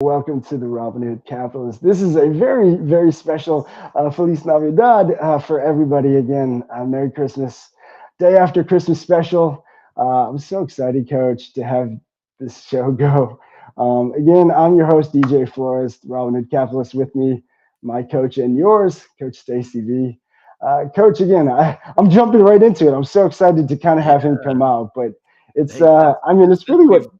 Welcome to the Robinhood Capitalists. This is a very, very special Feliz Navidad for everybody. Again, Merry Christmas. Day after Christmas special. I'm so excited, Coach, to have this show go. Again, I'm your host, DJ Flores, the Robinhood Capitalist. With me, my coach and yours, Coach Stacey V. Coach, again, I'm jumping right into it. I'm so excited to kind of have him come Yeah. out, but it's, Hey, it's since really what. we've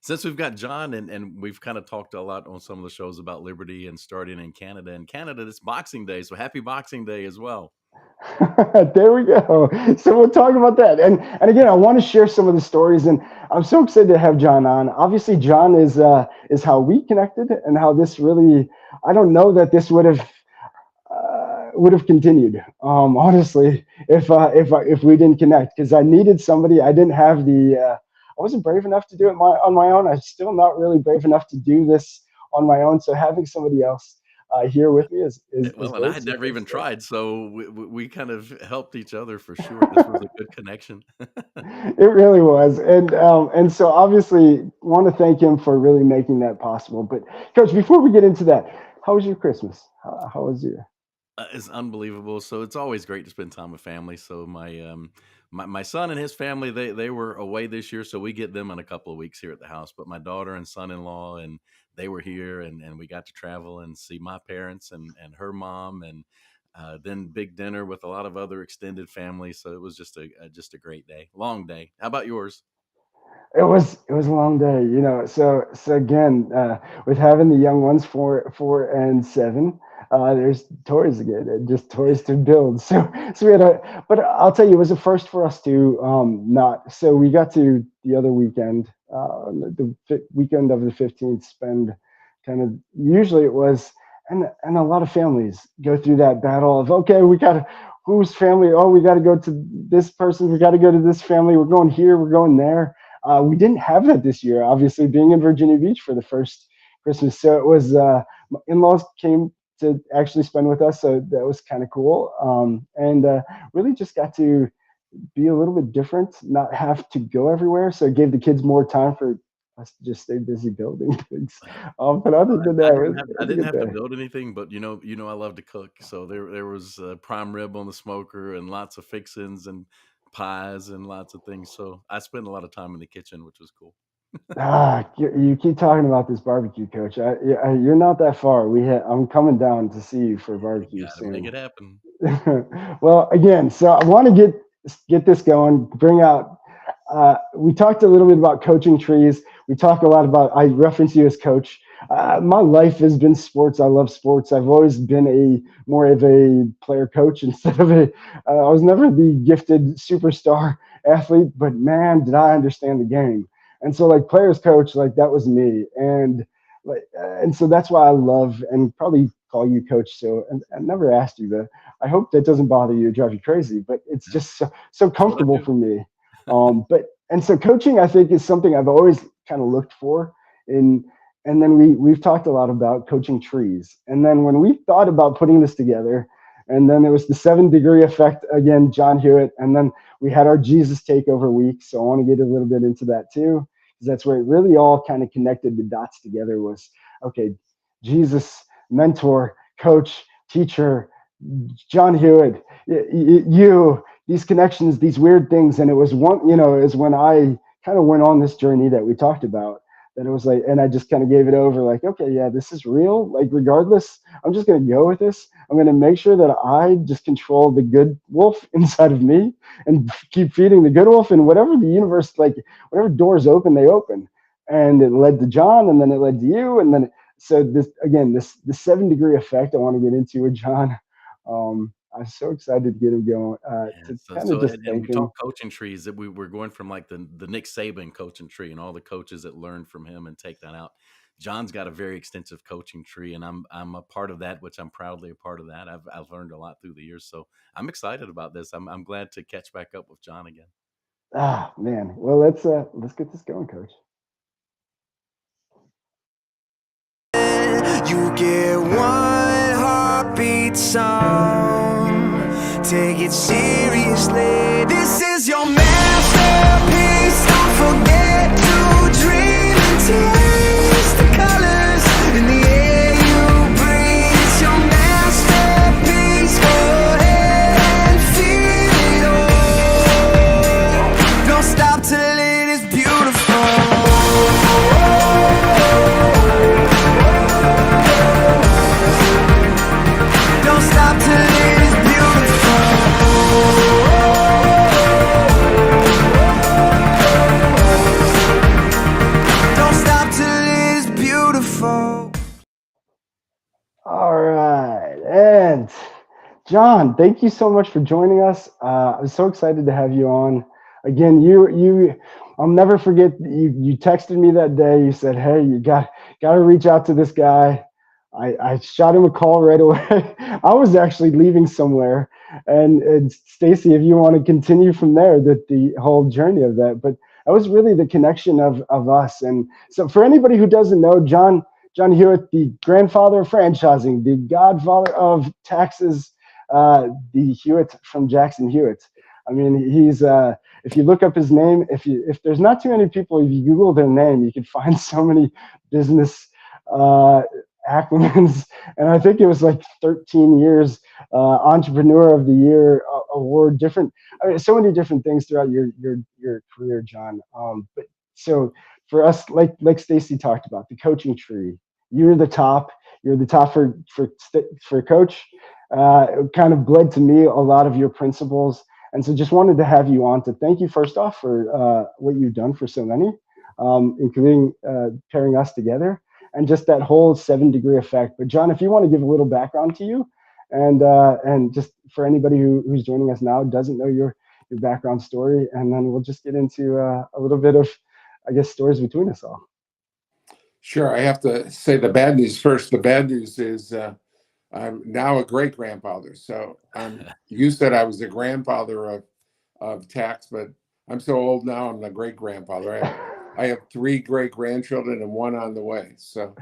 since we've got John and we've kind of talked a lot on some of the shows about liberty and starting in Canada. In Canada, it's Boxing Day, so happy Boxing Day as well. There we go. So we'll talk about that. And again, I want to share some of the stories, and I'm so excited to have John on. Obviously, John is how we connected, and how this really. I don't know that this would have continued. Honestly, if we didn't connect, because I needed somebody. I didn't have the. I wasn't brave enough to do it on my own. I'm still not really brave enough to do this on my own. So having somebody else here with me is Well, and I great. had So never thanks, even Coach. tried, so we kind of helped each other for sure. This was a good connection. It really was, and so obviously want to thank him for really making that possible. But Coach, before we get into that, how was your Christmas? How was your? It's unbelievable. So it's always great to spend time with family. So my son and his family they were away this year, so we get them in a couple of weeks here at the house. But my daughter and son-in-law and they were here, and we got to travel and see my parents and her mom, and then big dinner with a lot of other extended family. So it was just a great day, long day. How about yours? It was a long day, So again, with having the young ones, 4 and 7, there's toys again, and just toys to build. So we had but I'll tell you, it was a first for us to not. So we got to the other weekend, weekend of the 15th, spend kind of. Usually it was, and a lot of families go through that battle of, okay, we got to. Whose family? Oh, we got to go to this person. We got to go to this family. We're going here. We're going there. We didn't have that this year, obviously, being in Virginia Beach for the first Christmas. So it was, my in-laws came to actually spend with us. So that was kind of cool. And really just got to be a little bit different, not have to go everywhere. So it gave the kids more time for us to just stay busy building things. But other Well, than that, it I was a didn't good have to day. build anything, but I love to cook. So there was prime rib on the smoker and lots of fixins and pies and lots of things. So I spent a lot of time in the kitchen, which was cool. You keep talking about this barbecue, Coach. You're not that far. I'm coming down to see you for You barbecue got to make soon. it happen. Well, again, so I want to get this going. Bring out. We talked a little bit about coaching trees. We talk a lot about. I reference you as coach. My life has been sports. I love sports. I've always been more of a player coach instead of a. I was never the gifted superstar athlete, but man, did I understand the game. And so, like players coach, like that was me. And so that's why I love and probably call you coach. So, and I never asked you that. I hope that doesn't bother you or drive you crazy, but it's Yeah, just so that's what I comfortable do. for me. And so coaching, I think, is something I've always kind of looked for in. And then we've talked a lot about coaching trees. And then when we thought about putting this together, and then there was the 7 degree effect again, John Hewitt, and then we had our Jesus takeover week. So I want to get a little bit into that too, because that's where it really all kind of connected the dots together. Was okay, Jesus, mentor, coach, teacher, John Hewitt, you, these connections, these weird things. And it was is when I kind of went on this journey that we talked about, that it was like, and I just kind of gave it over like, okay, yeah, this is real. Like, regardless, I'm just going to go with this. I'm going to make sure that I just control the good wolf inside of me and keep feeding the good wolf, and whatever the universe, like, whatever doors open, they open. And it led to John, and then it led to you. And then, so this, again, the 7 degree effect I want to get into with John. I'm so excited to get him going. Yeah. To So kind of so just and thank we talk him. coaching trees that we're going from like the Nick Saban coaching tree and all the coaches that learn from him and take that out. John's got a very extensive coaching tree, and I'm a part of that, which I'm proudly a part of that. I've learned a lot through the years, so I'm excited about this. I'm glad to catch back up with John again. Ah, man. Well, let's get this going, Coach. You get one heartbeat song. Take it seriously. This is your masterpiece. Don't forget to dream and taste the colors. untold. All right. And John, thank you so much for joining us. I'm so excited to have you on. Again, I'll never forget you texted me that day. You said, "Hey, you got to reach out to this guy." I shot him a call right away. I was actually leaving somewhere, and Stacey, if you want to continue from there, the whole journey of that. But that was really the connection of us. And so, for anybody who doesn't know, John Hewitt, the grandfather of franchising, the godfather of taxes, the Hewitt from Jackson Hewitt. I mean, he's if you look up his name, if there's not too many people, if you Google their name, you can find so many business acronyms. And I think it was like 13 years Entrepreneur of the Year award, so many different things throughout your career, John. But so for us, like Stacey talked about, the coaching tree, you're the top. You're the top for coach. It kind of bled to me a lot of your principles, and so just wanted to have you on to thank you first off for what you've done for so many, including pairing us together, and just that whole 7-degree effect. But John, if you want to give a little background to you, and just for anybody who's joining us now doesn't know your background story, and then we'll just get into a little bit of, I guess, stories between us all. Sure. I have to say the bad news first. The bad news is I'm now a great grandfather. So you said I was a grandfather of tax, but I'm so old now. I'm a great grandfather. I have 3 great grandchildren and 1 on the way. So,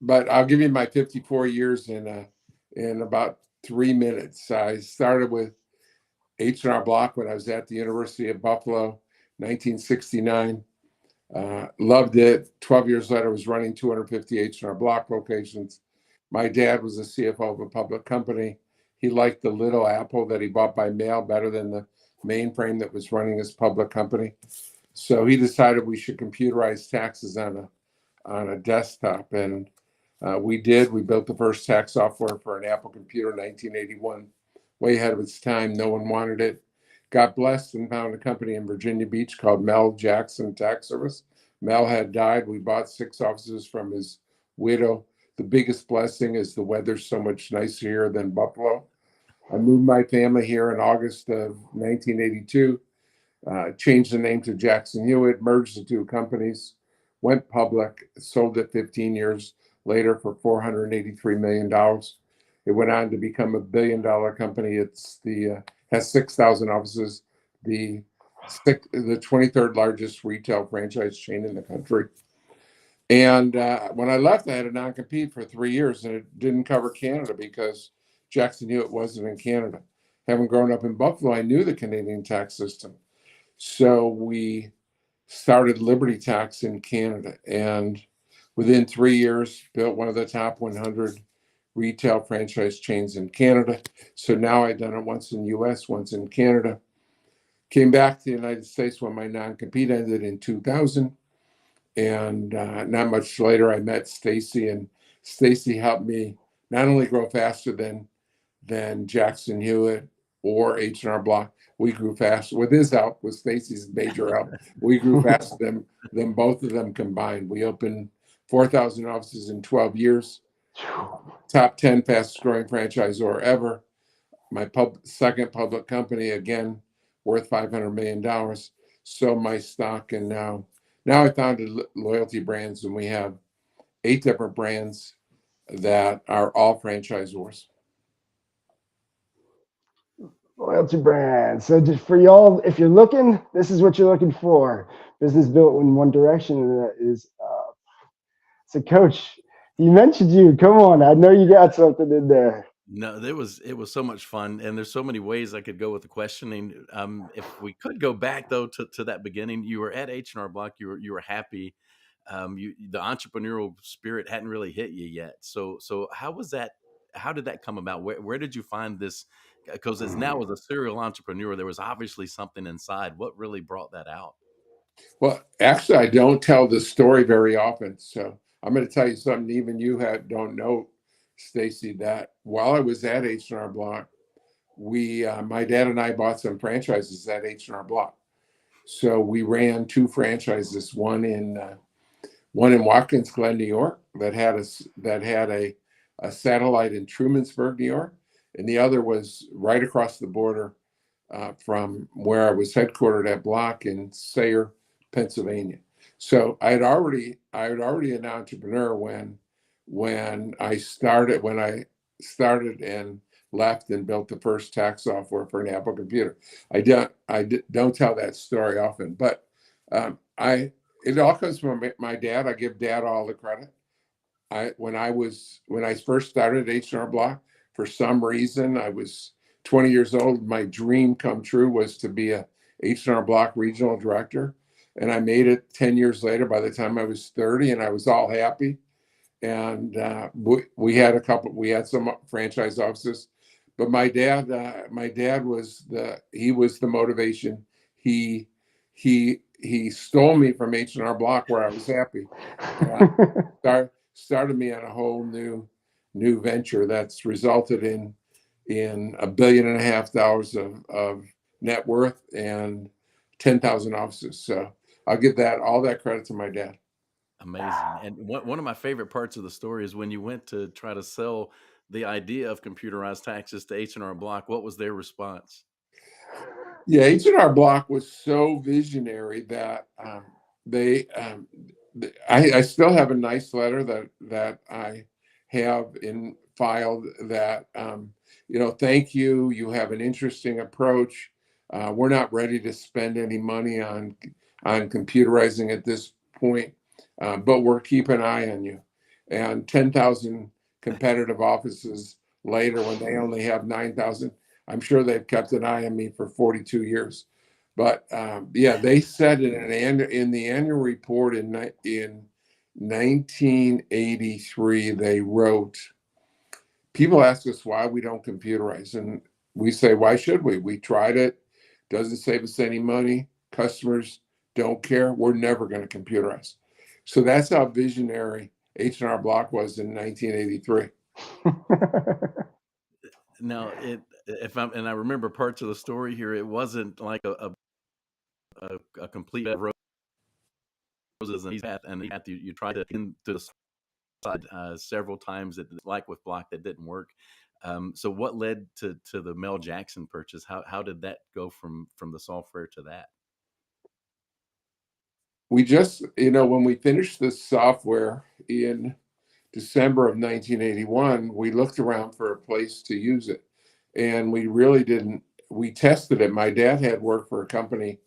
but I'll give you my 54 years in about 3 minutes. I started with H&R Block when I was at the University of Buffalo, 1969. Loved it. 12 years later, I was running 250 H&R Block locations. My dad was the CFO of a public company. He liked the little Apple that he bought by mail better than the mainframe that was running his public company. So he decided we should computerize taxes on a desktop. And we did. We built the first tax software for an Apple computer in 1981, way ahead of its time. No one wanted it. Got blessed and found a company in Virginia Beach called Mel Jackson Tax Service. Mel had died. We bought 6 offices from his widow. The biggest blessing is the weather's so much nicer here than Buffalo. I moved my family here in August of 1982, changed the name to Jackson Hewitt, merged the 2 companies, went public, sold it 15 years later for $483 million. It went on to become $1 billion company. Has 6,000 offices, the 23rd largest retail franchise chain in the country. And when I left, I had a non-compete for 3 years, and it didn't cover Canada because Jackson Hewitt wasn't in Canada. Having grown up in Buffalo, I knew the Canadian tax system. So we started Liberty Tax in Canada, and within 3 years, built one of the top 100 retail franchise chains in Canada. So now I've done it once in the US, once in Canada. Came back to the United States when my non-compete ended in 2000. And not much later, I met Stacey, and Stacey helped me not only grow faster than Jackson Hewitt or H&R Block. We grew faster with his help, with Stacey's major help. We grew faster than both of them combined. We opened 4,000 offices in 12 years. Top 10 fastest growing franchisor ever. My second public company, again, worth $500 million. So my stock, and now I founded Loyalty Brands, and we have 8 different brands that are all franchisors. Loyalty Brands. So just for y'all, if you're looking, this is what you're looking for. Business built in one direction, and that is up. So Coach, he mentioned you. Come on, I know you got something in there. No, it was so much fun, and there's so many ways I could go with the questioning. If we could go back though to that beginning, you were at H&R Block. You were happy. The entrepreneurial spirit hadn't really hit you yet. So how was that? How did that come about? Where did you find this? Because as now as a serial entrepreneur, there was obviously something inside. What really brought that out? Well, actually, I don't tell this story very often. So I'm going to tell you something even you don't know, Stacey, that while I was at H&R Block, my dad and I bought some franchises at H&R Block. So we ran 2 franchises, one in one in Watkins Glen, New York, that had a satellite in Trumansburg, New York, and the other was right across the border from where I was headquartered at Block in Sayre, Pennsylvania. So I had already an entrepreneur when I started and left and built the first tax software for an Apple computer. Don't tell that story often, but I it all comes from my dad. I give dad all the credit. When I first started H&R Block, for some reason I was 20 years old. My dream come true was to be a H&R Block regional director, and I made it 10 years later. By the time I was 30, and I was all happy. And we had some franchise offices, but my dad was the motivation. He stole me from H&R Block, where I was happy, and started me on a whole new venture that's resulted in $1.5 billion of net worth and 10,000 offices. So I'll give all that credit to my dad. Amazing. And one of my favorite parts of the story is when you went to try to sell the idea of computerized taxes to H&R Block. What was their response? Yeah, H&R Block was so visionary that I still have a nice letter that I have in filed that thank you. You have an interesting approach. We're not ready to spend any money on computerizing at this point, but we're keeping an eye on you. And 10,000 competitive offices later, when they only have 9,000, I'm sure they've kept an eye on me for 42 years. But they said in the annual report in 1983, they wrote, people ask us why we don't computerize. And we say, why should we? We tried it. Doesn't save us any money. Customers don't care. We're never going to computerize. So that's how visionary H&R Block was in 1983. Now, I remember parts of the story here, it wasn't like a complete bed of roses and you tried to into the side several times, like with Block, that didn't work. So what led to the Mel Jackson purchase? How did that go from the software to that? We just, when we finished the software in December of 1981, we looked around for a place to use it. And we really didn't. We tested it. My dad had worked for a company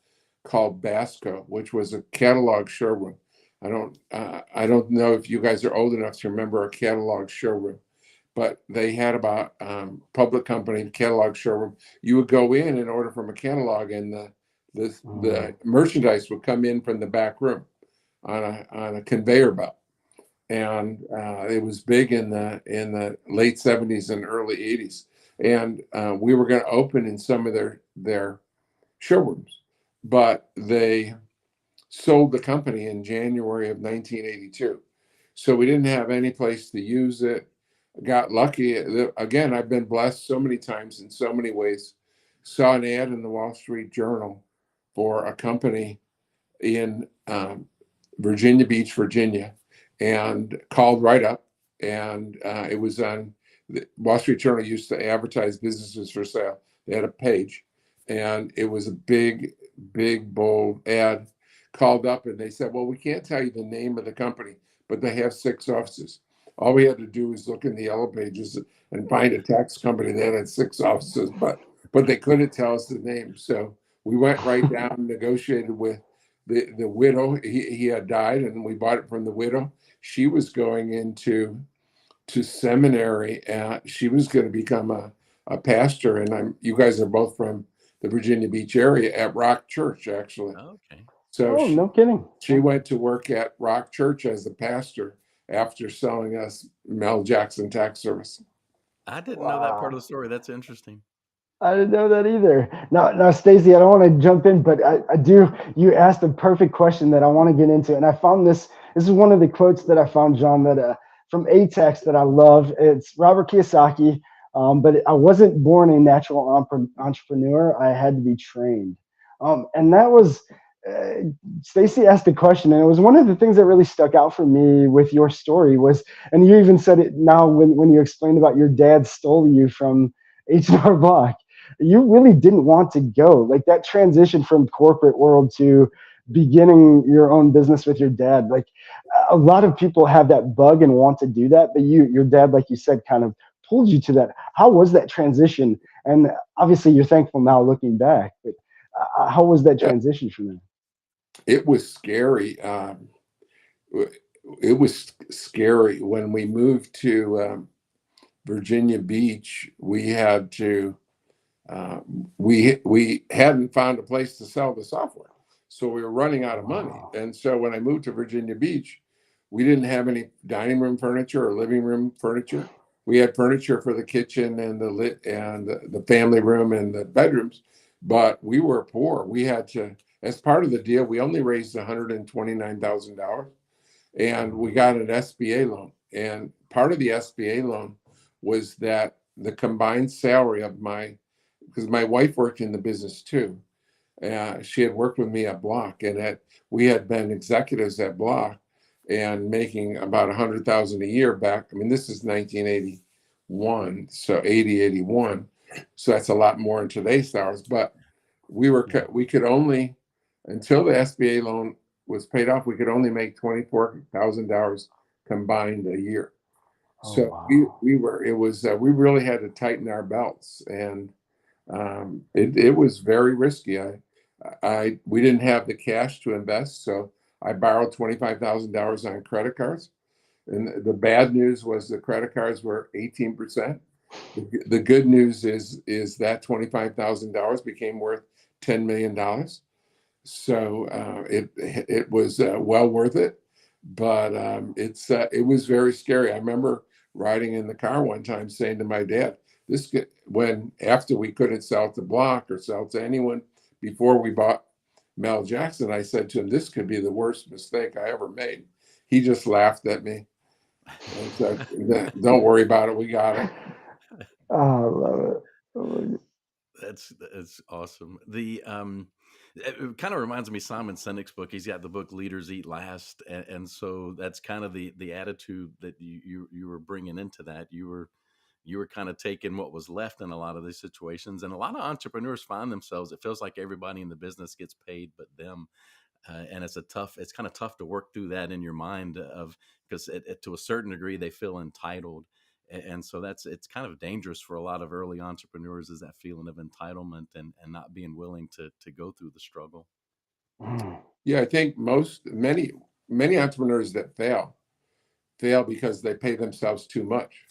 called Basco, which was a catalog showroom. I don't know if you guys are old enough to remember a catalog showroom, but they had about public company catalog showroom. You would go in order from a catalog, and the merchandise would come in from the back room on a conveyor belt. And it was big in the late 70s and early 80s. And we were going to open in some of their showrooms, but they sold the company in January of 1982. So we didn't have any place to use it. Got lucky. Again, I've been blessed so many times in so many ways. Saw an ad in the Wall Street Journal for a company in Virginia Beach, Virginia, and called right up. And it was on the Wall Street Journal. Used to advertise businesses for sale. They had a page, and it was a big, bold ad. Called up, and they said, well, we can't tell you the name of the company, but they have 6 offices. All we had to do was look in the yellow pages and find a tax company that had 6 offices, but they couldn't tell us the name. So we went right down and negotiated with the widow. He had died, and we bought it from the widow. She was going into seminary. She was going to become a pastor, and you guys are both from the Virginia Beach area, at Rock Church, actually. Okay. So no kidding. She went to work at Rock Church as a pastor after selling us Mel Jackson Tax Service. I didn't know that part of the story. That's interesting. I didn't know that either. Now, Stacey, I don't want to jump in, but I do. You asked a perfect question that I want to get into, and I found this. This is one of the quotes that I found, John, that from ATAX that I love. It's Robert Kiyosaki, but I wasn't born a natural entrepreneur. I had to be trained, and that was Stacey asked a question, and it was one of the things that really stuck out for me with your story was, and you even said it now when you explained about your dad stole you from H&R Block. You really didn't want to go. Like that transition from corporate world to beginning your own business with your dad. Like a lot of people have that bug and want to do that, but your dad, like you said, kind of pulled you to that. How was that transition? And obviously, you're thankful now looking back, but how was that Yeah, transition from there? it was scary. It was scary when we moved to Virginia Beach. We had to we hadn't found a place to sell the software, so we were running out of money. Wow. And so when I moved to Virginia Beach, we didn't have any dining room furniture or living room furniture. We had furniture for the kitchen and the family room and the bedrooms, but we were poor. We had to, as part of the deal, we only raised $129,000, and we got an SBA loan. And part of the SBA loan was that the combined salary of because my wife worked in the business too. She had worked with me at Block, and we had been executives at Block and making about 100,000 a year back. I mean, this is 1981, so 81. So that's a lot more in today's dollars. But we could only, until the SBA loan was paid off, we could only make $24,000 combined a year. Oh So wow. we really had to tighten our belts, and it was very risky. We didn't have the cash to invest, so I borrowed $25,000 on credit cards. And the bad news was the credit cards were 18%. The good news is that $25,000 became worth $10 million. So it was well worth it, but it was very scary. I remember riding in the car one time saying to my dad, after we couldn't sell to Block or sell to anyone before we bought Mel Jackson, I said to him, "This could be the worst mistake I ever made." He just laughed at me and said, "Don't worry about it. We got it." Oh, I love it. I love it. That's awesome. It kind of reminds me of Simon Sinek's book. He's got the book Leaders Eat Last, and so that's kind of the attitude that you were bringing into that. You were kind of taking what was left in a lot of these situations, and a lot of entrepreneurs find themselves. It feels like everybody in the business gets paid, but them. And it's kind of tough to work through that in your mind of because to a certain degree they feel entitled, and so it's kind of dangerous for a lot of early entrepreneurs is that feeling of entitlement and not being willing to go through the struggle. Mm. Yeah, I think many entrepreneurs that fail because they pay themselves too much,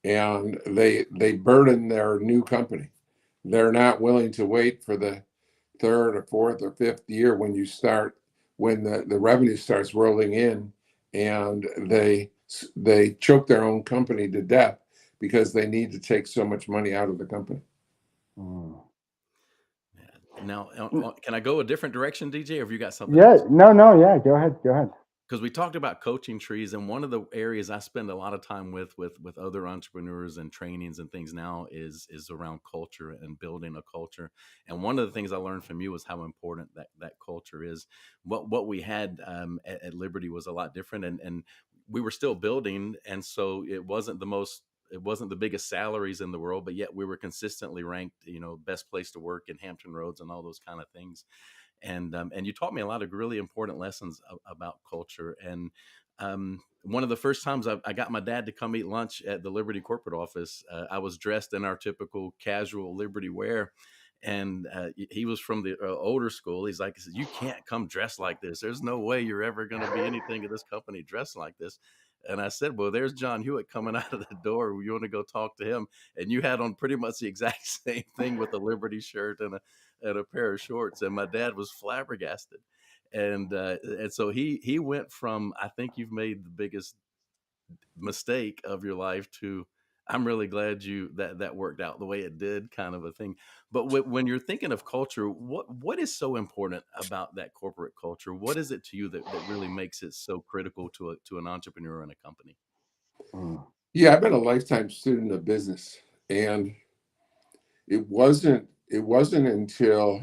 and they burden their new company. They're not willing to wait for the third or fourth or fifth year when the revenue starts rolling in, and they choke their own company to death because they need to take so much money out of the company. Mm. Yeah. Now, can I go a different direction, DJ, or have you got something Yeah, else? no, yeah, go ahead, go ahead. Because we talked about coaching trees, and one of the areas I spend a lot of time with other entrepreneurs and trainings and things now is around culture and building a culture. And one of the things I learned from you was how important that culture is. What we had at Liberty was a lot different, and we were still building, and so it wasn't the biggest salaries in the world, but yet we were consistently ranked, best place to work in Hampton Roads and all those kind of things. And you taught me a lot of really important lessons about culture. And one of the first times I got my dad to come eat lunch at the Liberty corporate office, I was dressed in our typical casual Liberty wear. And he was from the older school. He said, "You can't come dressed like this. There's no way you're ever going to be anything at this company dressed like this." And I said, "Well, there's John Hewitt coming out of the door. You want to go talk to him?" And you had on pretty much the exact same thing with a Liberty shirt and a pair of shorts. And my dad was flabbergasted. And so he went from, "I think you've made the biggest mistake of your life," to, "I'm really glad that worked out the way it did," kind of a thing. But when you're thinking of culture, what is so important about that corporate culture? What is it to you that really makes it so critical to an entrepreneur in a company? Mm. Yeah, I've been a lifetime student of business, and it wasn't until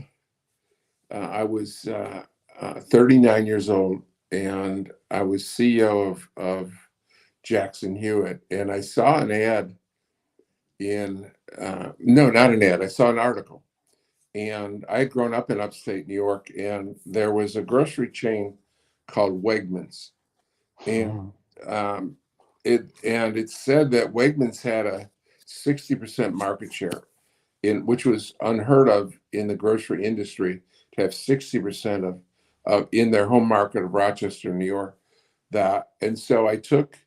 I was 39 years old, and I was CEO of Jackson Hewitt, and I saw an ad in no, not an ad. I saw an article, and I had grown up in upstate New York, and there was a grocery chain called Wegmans, and um, it said that Wegmans had a 60% market share, in which was unheard of in the grocery industry, to have 60% of in their home market of Rochester, New York. That and so I took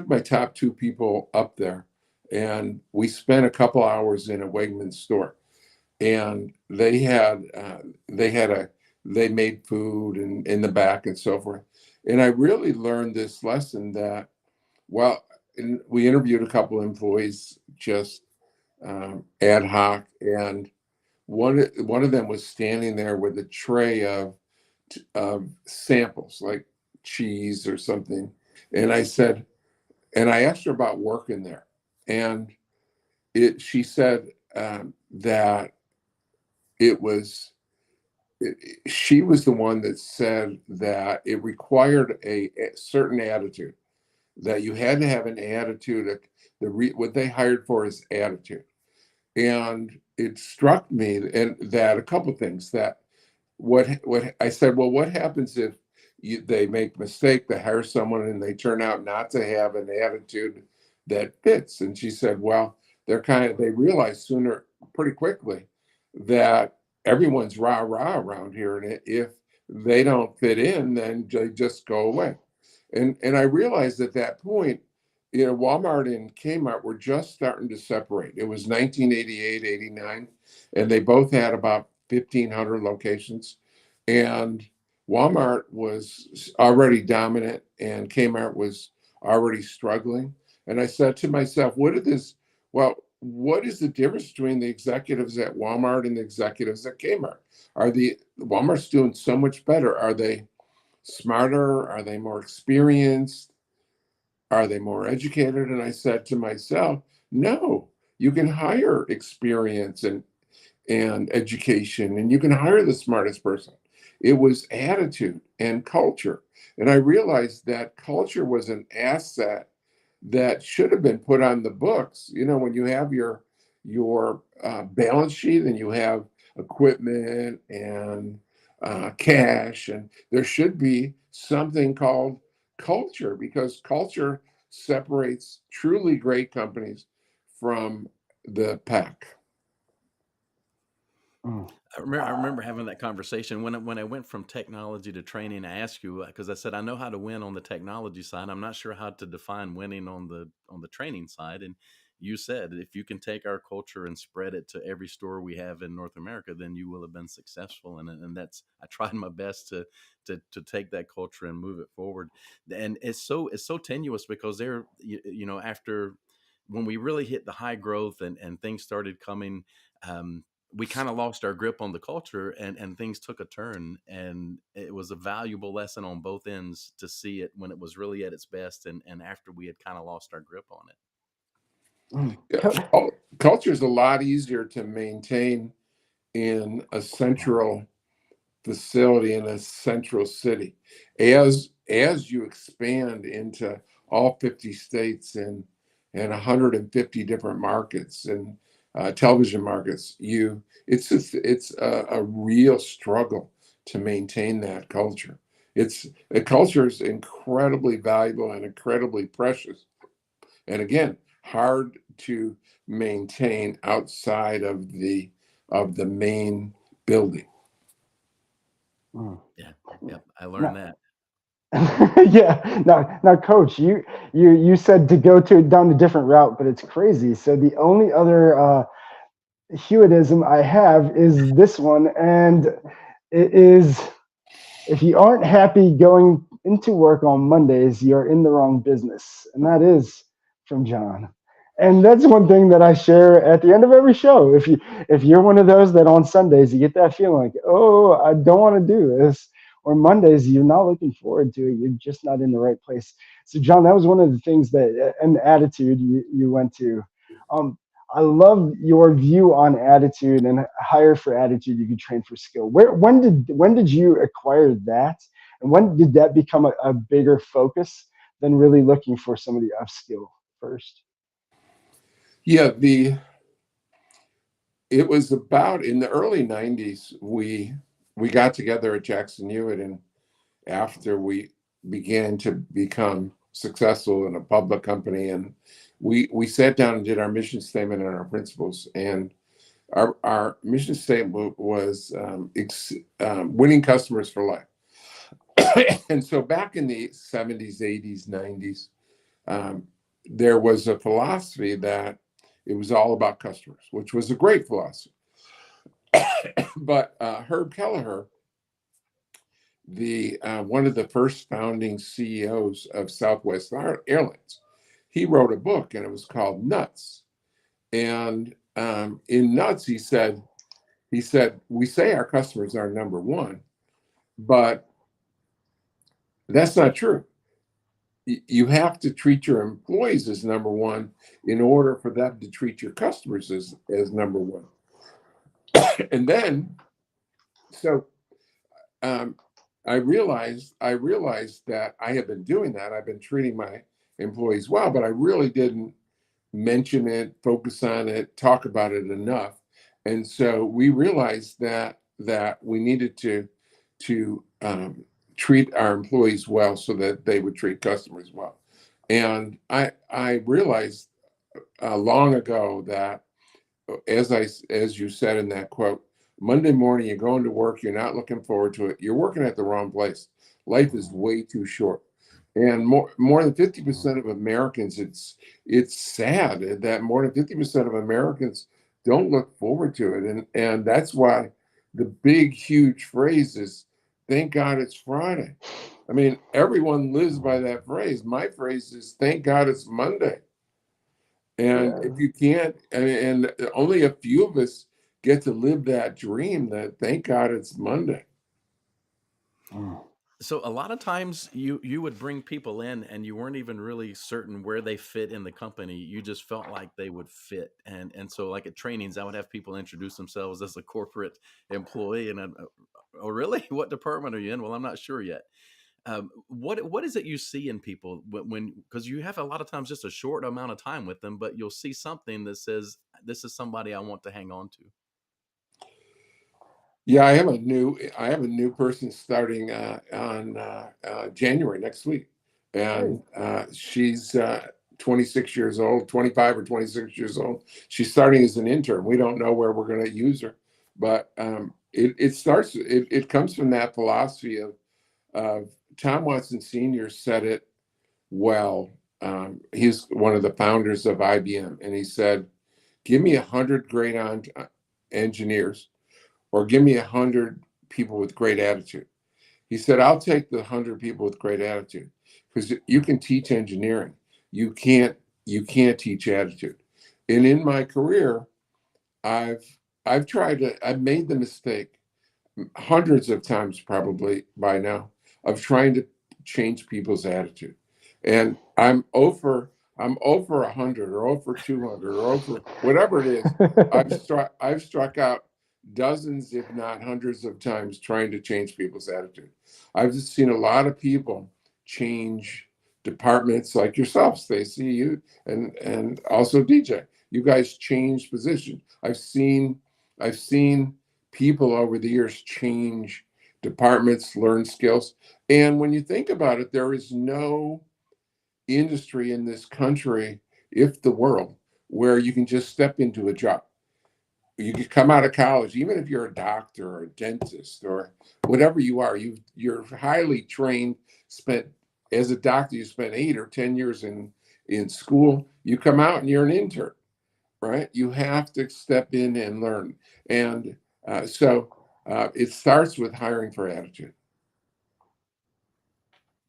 my top two people up there, and we spent a couple hours in a Wegmans store, and they made food and in the back and so forth, and I really learned this lesson that, well, we interviewed a couple employees just ad hoc, and one of them was standing there with a tray of samples like cheese or something, and I asked her about working there, and she said that it was she was the one that said that it required a certain attitude, that you had to have an attitude. What they hired for is attitude, and it struck me, and that a couple of things, that what I said, well, what happens if they make a mistake, they hire someone and they turn out not to have an attitude that fits? And she said, well, they realize sooner, pretty quickly, that everyone's rah rah around here, and if they don't fit in, then they just go away. And I realized at that point, Walmart and Kmart were just starting to separate. It was 1988, 89, and they both had about 1,500 locations. And Walmart was already dominant, and Kmart was already struggling. And I said to myself, what is the difference between the executives at Walmart and the executives at Kmart? Walmart's doing so much better. Are they smarter? Are they more experienced? Are they more educated? And I said to myself, no, you can hire experience and education, and you can hire the smartest person. It was attitude and culture. And I realized that culture was an asset that should have been put on the books. When you have your balance sheet, and you have equipment and cash, and there should be something called culture, because culture separates truly great companies from the pack. I remember having that conversation when I went from technology to training. I asked you because I said I know how to win on the technology side. I'm not sure how to define winning on the training side. And you said if you can take our culture and spread it to every store we have in North America, then you will have been successful. And that's I tried my best to take that culture and move it forward. And it's so tenuous because after when we really hit the high growth and things started coming. We kind of lost our grip on the culture, and things took a turn, and it was a valuable lesson on both ends to see it when it was really at its best, and after we had kind of lost our grip on Culture is a lot easier to maintain in a central facility, in a central city. As you expand into all 50 states and 150 different markets and television markets, it's a real struggle to maintain that culture. The culture is incredibly valuable and incredibly precious, and again, hard to maintain outside of the main building. it. Yeah, I learned that. Yeah. Now, Coach, you said to go down a different route, but it's crazy. So the only other Hewitism I have is this one, and it is: if you aren't happy going into work on Mondays, you're in the wrong business. And that is from John. And that's one thing that I share at the end of every show. If you're one of those that on Sundays you get that feeling like, oh, I don't want to do this, or Mondays you're not looking forward to it, you're just not in the right place. So John, that was one of the things that an attitude you went to. I love your view on attitude, and hire for attitude, you can train for skill. When did you acquire that, and when did that become a bigger focus than really looking for somebody to upskill first? Yeah, it was about in the early 90s we got together at Jackson Hewitt, and after we began to become successful in a public company, and we sat down and did our mission statement and our principles, and our mission statement was winning customers for life. And so back in the 70s, 80s, 90s, um, there was a philosophy that it was all about customers, which was a great philosophy. But Herb Kelleher, the one of the first founding CEOs of Southwest Airlines, he wrote a book, and it was called Nuts. And in Nuts, he said, we say our customers are number one, but that's not true. You have to treat your employees as number one in order for them to treat your customers as number one. And then, so um, I realized that I have been doing that. I've been treating my employees well, but I really didn't mention it, focus on it, talk about it enough. And so we realized that we needed to treat our employees well so that they would treat customers well. And I realized long ago that as you said in that quote, Monday morning you're going to work, you're not looking forward to it, you're working at the wrong place. Life is way too short. And more than 50% of Americans, it's sad that more than 50% of Americans don't look forward to it. And that's why the big, huge phrase is, thank God it's Friday. I mean, everyone lives by that phrase. My phrase is, thank God it's Monday. And Yeah. if you can't, and only a few of us get to live that dream, that thank God it's Monday. Mm. So a lot of times you would bring people in and you weren't even really certain where they fit in the company. You just felt like they would fit. And so like at trainings, I would have people introduce themselves as a corporate employee, and oh really? What department are you in? Well, I'm not sure yet. What is it you see in people when because you have a lot of times just a short amount of time with them, but you'll see something that says this is somebody I want to hang on to. Yeah, I have a new person starting on January next week, Hey. and she's 26 years old, 25 or 26 years old. She's starting as an intern. We don't know where we're going to use her, but it comes from that philosophy of Tom Watson Sr. said it well. He's one of the founders of IBM, and he said, "Give me 100 great engineers, or give me 100 people with great attitude." He said, I'll take the 100 people with great attitude, because you can teach engineering. You can't teach attitude. And in my career, I've I've made the mistake hundreds of times probably by now of trying to change people's attitude. And I'm over 100 or over 200 or over whatever it is. I've struck out dozens, if not hundreds of times trying to change people's attitude. I've just seen a lot of people change departments like yourself, Stacey, you and also DJ. You guys change positions. I've seen people over the years change departments, learn skills. And when you think about it, there is no industry in this country, if the world, where you can just step into a job. You can come out of college, even if you're a doctor or a dentist or whatever you are, you're highly trained, spent as a doctor, you spent 8 or 10 years in school. You come out and you're an intern, right? You have to step in and learn. And so it starts with hiring for attitude.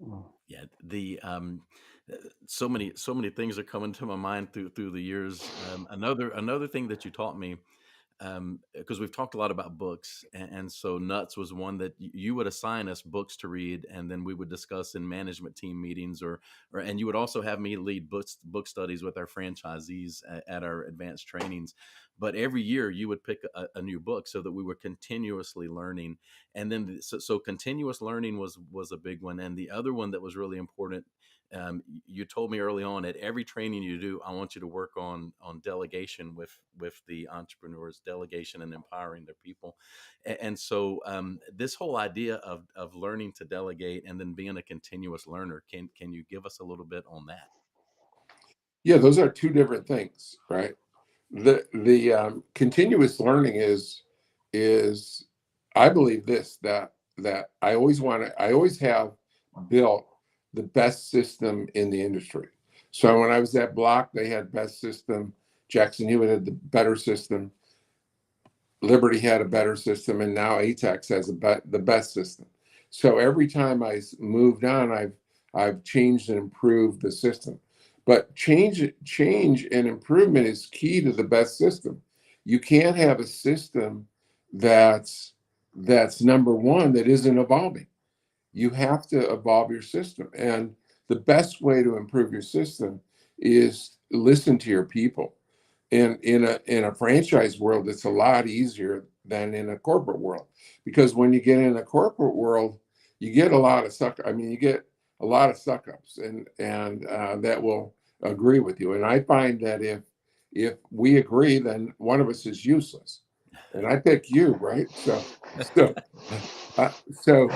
Mm. Yeah, the so many things are coming to my mind through the years. Another thing that you taught me because we've talked a lot about books, and so Nuts was one that you would assign us books to read, and then we would discuss in management team meetings, or and you would also have me lead book studies with our franchisees at our advanced trainings. But every year you would pick a new book so that we were continuously learning, and then so continuous learning was a big one, and the other one that was really important. You told me early on, at every training you do, I want you to work on delegation with the entrepreneurs, delegation and empowering their people. And so this whole idea of learning to delegate and then being a continuous learner, can you give us a little bit on that? Yeah, those are two different things, right? The continuous learning is I believe this, that I always have built the best system in the industry. So when I was at Block, they had best system. Jackson Hewitt had the better system. Liberty had a better system, and now ATEX has the best system. So every time I moved on, I've changed and improved the system. But change and improvement is key to the best system. You can't have a system that's number one that isn't evolving. You have to evolve your system, and the best way to improve your system is listen to your people. And in a franchise world, it's a lot easier than in a corporate world, because when you get in a corporate world, you get a lot of you get a lot of suck ups, and that will agree with you. And I find that if we agree, then one of us is useless, and I pick you, right? So uh, so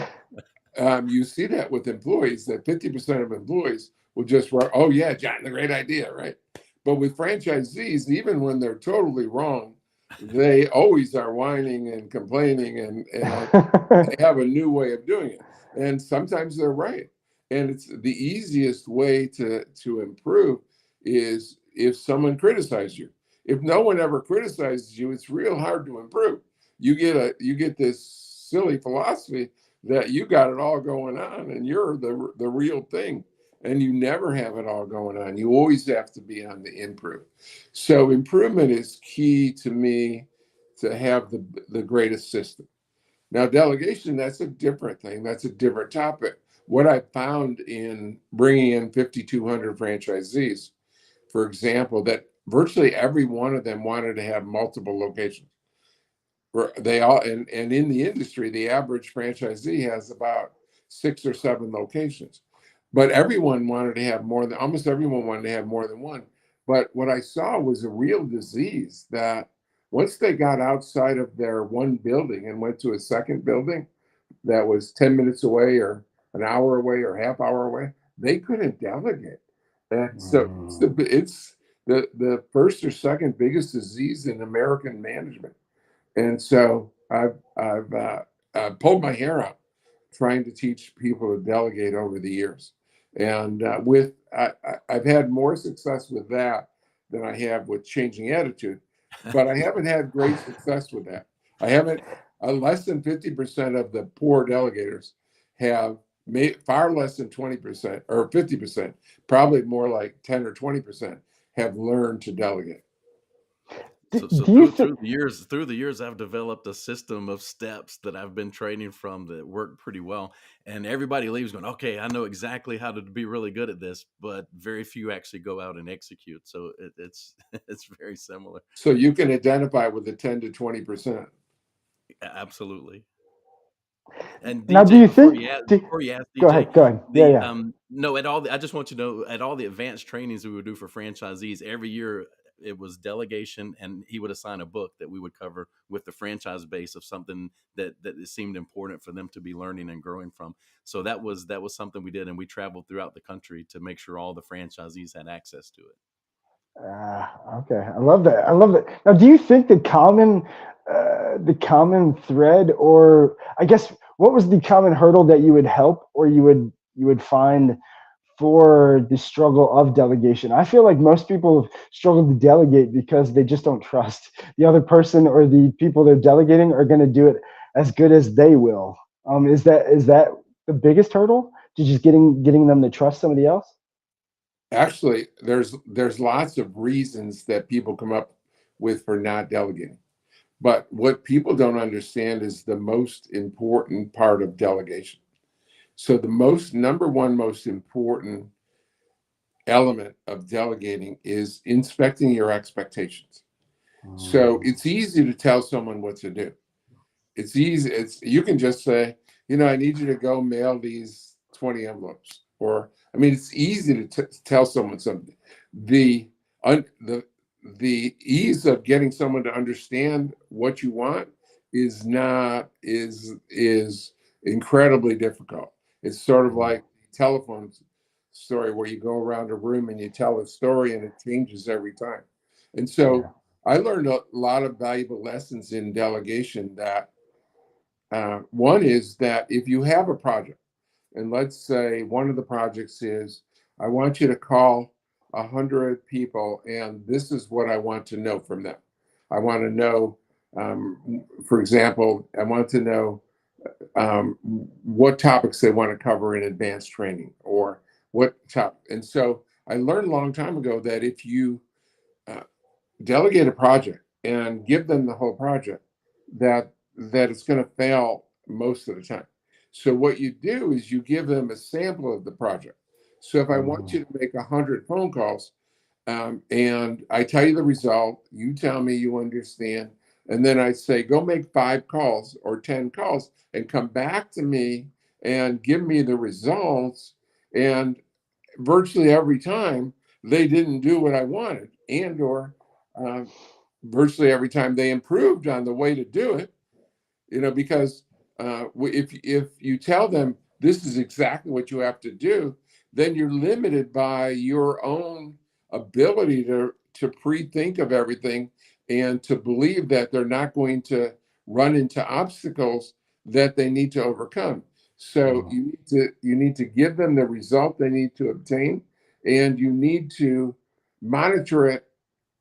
you see that with employees, that 50% of employees will just run, oh yeah, John, a great idea, right? But with franchisees, even when they're totally wrong, they always are whining and complaining, and they have a new way of doing it. And sometimes they're right. And it's the easiest way to improve is if someone criticizes you. If no one ever criticizes you, it's real hard to improve. You get this silly philosophy that you got it all going on and you're the real thing, and you never have it all going on. You always have to be on the improve. So improvement is key to me, to have the greatest system. Now delegation, that's a different thing. That's a different topic. What I found in bringing in 5,200 franchisees, for example, that virtually every one of them wanted to have multiple locations. They all, and in the industry, the average franchisee has about 6 or 7 locations, but everyone wanted to have more than, almost everyone wanted to have more than one. But what I saw was a real disease, that once they got outside of their one building and went to a second building that was 10 minutes away or an hour away or half hour away, they couldn't delegate. And so it's the first or second biggest disease in American management. And so I've pulled my hair out trying to teach people to delegate over the years. And I've had more success with that than I have with changing attitude, but I haven't had great success with that. I haven't, less than 50% of the poor delegators have made, far less than 20% or 50%, probably more like 10 or 20% have learned to delegate. So through the years, I've developed a system of steps that I've been training from that work pretty well. And everybody leaves going, okay, I know exactly how to be really good at this, but very few actually go out and execute. So it's it's very similar. So you can identify with the 10 to 20%. Absolutely. And Now, do DJ, you think? before you ask Go DJ, ahead. Go ahead. Yeah, yeah. no, I just want you to know, at all the advanced trainings we would do for franchisees every year, it was delegation, and he would assign a book that we would cover with the franchise base of something that it seemed important for them to be learning and growing from. So that was something we did, and we traveled throughout the country to make sure all the franchisees had access to it. Okay, I love that. I love that. Now, do you think the common thread, or I guess, what was the common hurdle that you would help, or you would find for the struggle of delegation? I feel like most people struggle to delegate because they just don't trust the other person, or the people they're delegating are going to do it as good as they will. Is that the biggest hurdle, to just getting them to trust somebody else? Actually, there's lots of reasons that people come up with for not delegating. But what people don't understand is the most important part of delegation. So the number one most important element of delegating is inspecting your expectations. So it's easy to tell someone what to do. It's easy. You can just say, I need you to go mail these 20 envelopes. Or, I mean, it's easy to tell someone something. The ease of getting someone to understand what you want is incredibly difficult. It's sort of like telephone story where you go around a room and you tell a story and it changes every time. And so I learned a lot of valuable lessons in delegation. That one is that if you have a project, and let's say one of the projects is, I want you to call 100 people, and this is what I want to know from them. I want to know, for example, I want to know what topics they want to cover in advanced training, or what topic. And so I learned a long time ago that if you delegate a project and give them the whole project, that it's going to fail most of the time. So what you do is you give them a sample of the project. So if I want you to make 100 phone calls, and I tell you the result, you tell me you understand, and then I say, go make 5 calls or 10 calls and come back to me and give me the results. And virtually every time they didn't do what I wanted, and or virtually every time they improved on the way to do it, because if you tell them this is exactly what you have to do, then you're limited by your own ability to pre-think of everything and to believe that they're not going to run into obstacles that they need to overcome. So you need to give them the result they need to obtain, and you need to monitor it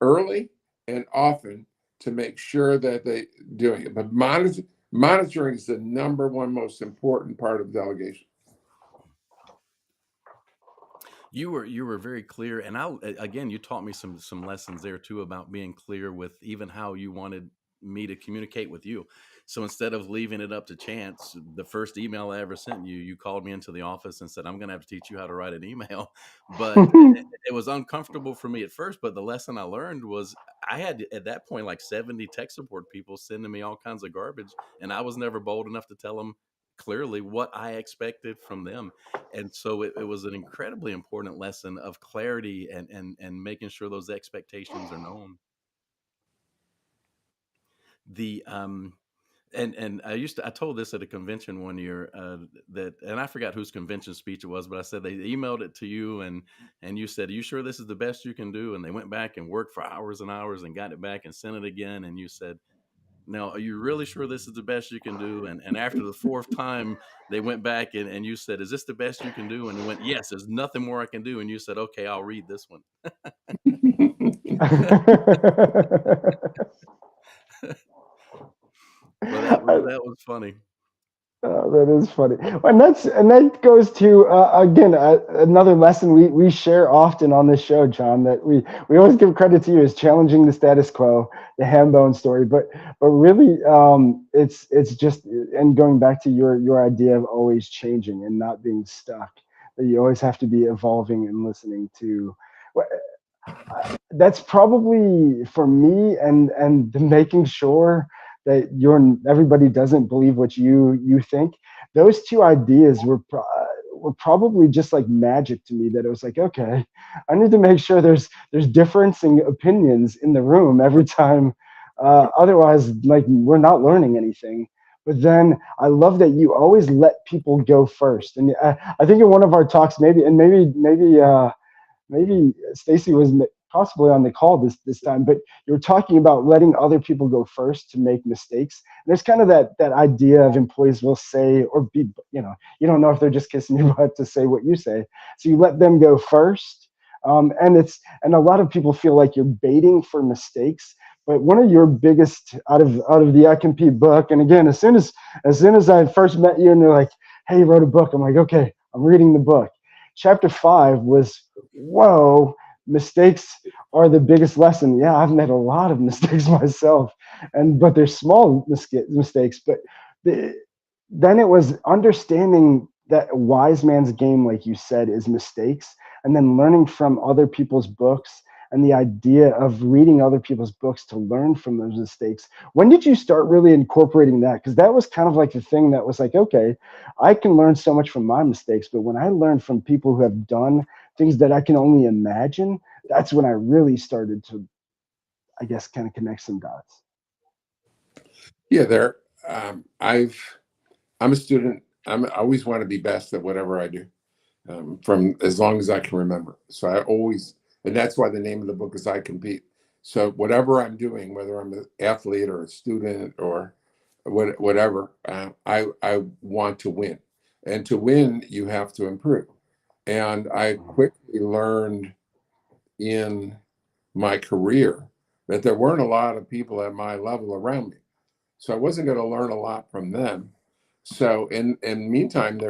early and often to make sure that they're doing it. But monitoring is the number one most important part of delegation. You were very clear, and again, you taught me some lessons there too about being clear with even how you wanted me to communicate with you. So instead of leaving it up to chance, the first email I ever sent you, you called me into the office and said, I'm going to have to teach you how to write an email. But it was uncomfortable for me at first. But the lesson I learned was I had at that point like 70 tech support people sending me all kinds of garbage, and I was never bold enough to tell them clearly what I expected from them. And so it was an incredibly important lesson of clarity and making sure those expectations are known. The and I told this at a convention one year, and I forgot whose convention speech it was, but I said they emailed it to you, and you said, "Are you sure this is the best you can do?" And they went back and worked for hours and hours and got it back and sent it again, and you said, "Now, are you really sure this is the best you can do?" And after the 4th time, they went back and you said, "Is this the best you can do?" And they went, "Yes, there's nothing more I can do." And you said, "Okay, I'll read this one." Well, that was funny. That is funny, and that goes to again another lesson we share often on this show, John. That we always give credit to you as challenging the status quo, the Hambone story, but really it's just, and going back to your idea of always changing and not being stuck, that you always have to be evolving and listening to. That's probably for me, and making sure that everybody doesn't believe what you think. Those 2 ideas were probably just like magic to me, that it was like, okay, I need to make sure there's differencing opinions in the room every time, otherwise like we're not learning anything. But then I love that you always let people go first. And I think in one of our talks, maybe Stacey was possibly on the call this time, but you were talking about letting other people go first to make mistakes. And there's kind of that idea of employees will say, or be, you don't know if they're just kissing your butt to say what you say. So you let them go first. And a lot of people feel like you're baiting for mistakes. But one of your biggest out of the I Compete book, and again, as soon as I first met you and they're like, hey, you wrote a book, I'm like, okay, I'm reading the book. Chapter 5 was, whoa, mistakes are the biggest lesson. Yeah, I've made a lot of mistakes myself, but they're small mistakes. But the, then it was understanding that a wise man's game, like you said, is mistakes, and then learning from other people's books, and the idea of reading other people's books to learn from those mistakes. When did you start really incorporating that? Because that was kind of like the thing that was like, okay, I can learn so much from my mistakes, but when I learn from people who have done things that I can only imagine, that's when I really started to, I guess, kind of connect some dots. Yeah, there. I'm a student. I always want to be best at whatever I do, from as long as I can remember. So I always, and that's why the name of the book is I Compete. So whatever I'm doing, whether I'm an athlete or a student or whatever, I want to win, and to win you have to improve. And I quickly learned in my career that there weren't a lot of people at my level around me. So I wasn't going to learn a lot from them. So in meantime,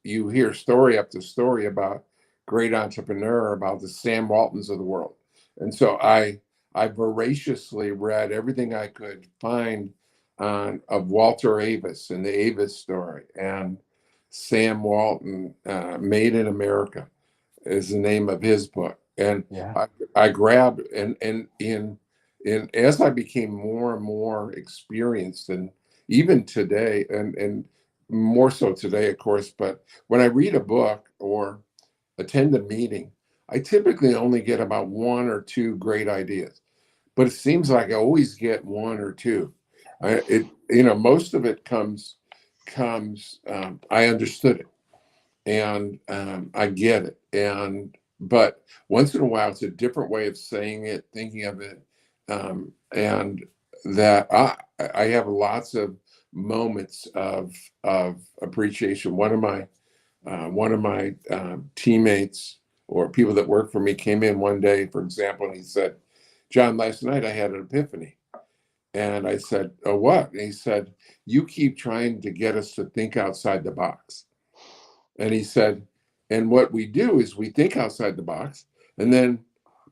you hear story after story about great entrepreneur, about the Sam Waltons of the world. And so I voraciously read everything I could find of Walter Avis and the Avis story, and Sam Walton, Made in America is the name of his book. And Yeah. I grabbed and as I became more and more experienced, and even today, and more so today, of course, but when I read a book or attend a meeting, I typically only get about one or two great ideas, but it seems like I always get one or two. Most of it comes, I understood it, and I get it. But once in a while, it's a different way of saying it, thinking of it, and that I have lots of moments of appreciation. One of my teammates or people that work for me came in one day, for example, and he said, "John, last night I had an epiphany." And I said, "Oh, what?" And he said, "You keep trying to get us to think outside the box." And he said, and what we do is we think outside the box, and then,